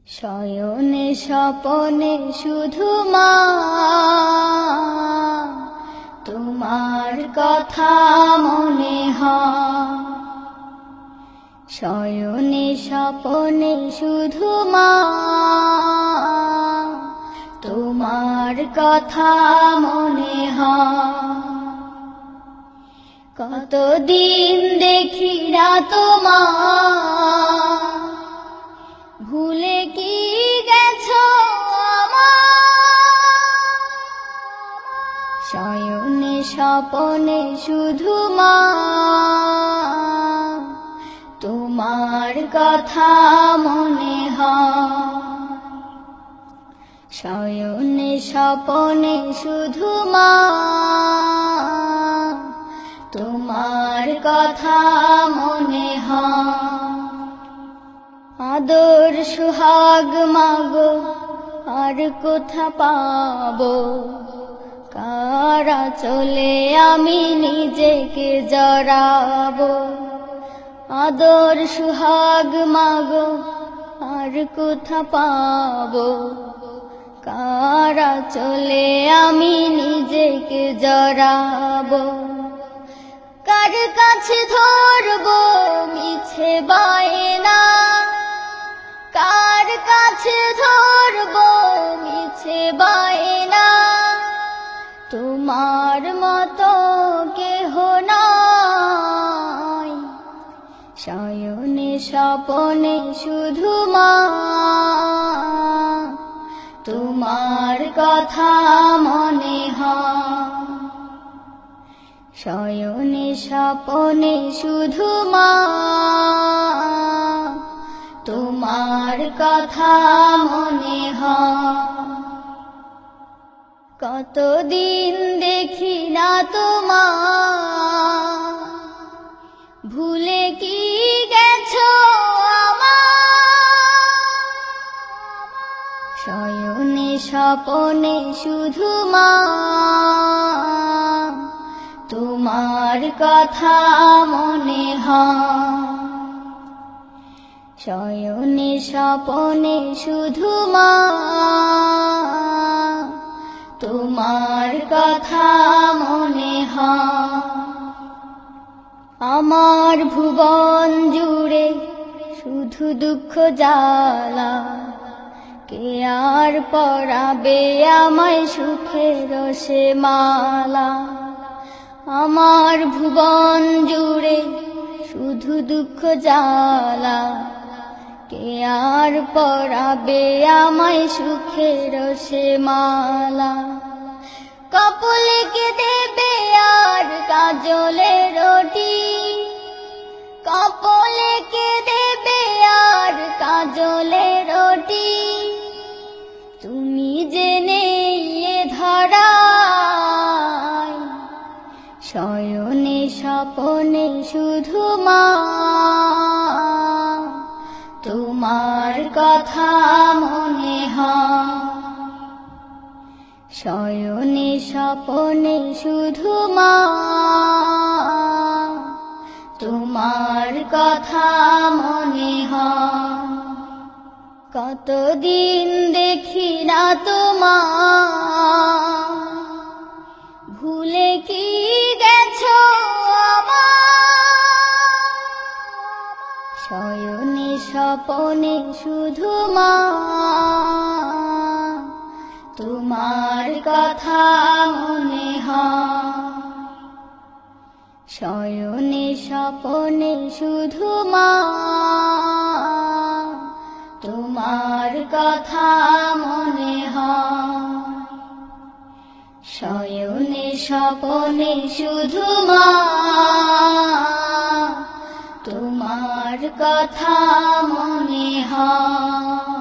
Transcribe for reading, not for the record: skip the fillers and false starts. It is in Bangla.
শয়নে স্বপনে শুধু মা তোমার কথা মনে হয়। শয়নে স্বপনে শুধু মা তোমার কথা মনে হয়। কতদিন দেখি না তোমার, ভুলে কি গেছো আমার। শয়নে স্বপনে শুধু মা তোমার কথা মনে হয়। শয়নে স্বপনে শুধু মা তোমার কথা মনে হয়। আদর সুহাগ মাগো আর কোথা পাবো, কারা চলে আমি নিজেকে জড়াবো। আদর সুহাগ মাগো আর কোথা পাবো, কারা চলে আমি নিজেকে জড়াবো। কার কাছে ধরবো মিছে বায়না, কার কাছে ধরবো মিছে বায়না। তোমার মতো কেহ নাই। শয়নে স্বপনে শুধু মা তোমার কথা মনে হয়। শয়নে স্বপনে শুধু মা তোমার কথা মনে হয়। কতদিন দেখি না তোমার, ভুলে কি গেছো আমার। শয়নে স্বপনে শুধু মা তোমার কথা মনে হয়। শয়নে স্বপনে শুধু মা তোমার কথা মনে হয়। আমার ভুবন জুড়ে শুধু দুঃখ জ্বালা, কে আর পরাবে আমায় সুখের সে মালা। আমার ভুবন জুড়ে শুধু দুঃখ জ্বালা, কে আর পরাবে আমায় সুখের সে মালা। কপালে কে দেবে আর কাজলে রুটি, কপালে কে দেবে আর কাজলে রুটি। তুমি জেনে এ ধরায়। শয়নে স্বপনে শুধু মা তোমার কথা মনে হয়। শয়নে স্বপনে শুধু মা তোমার কথা মনে হয়। কতদিন দেখি না তোমার, ভুলে কি গেছো আমার। শয়নে স্বপনে শুধু মা তোমার কথা মনে হয়। শয়নে স্বপনে শুধু মা তোমার কথা মনে হয়। শয়নে স্বপনে শুধু মা তোমার কথা মনে হয়।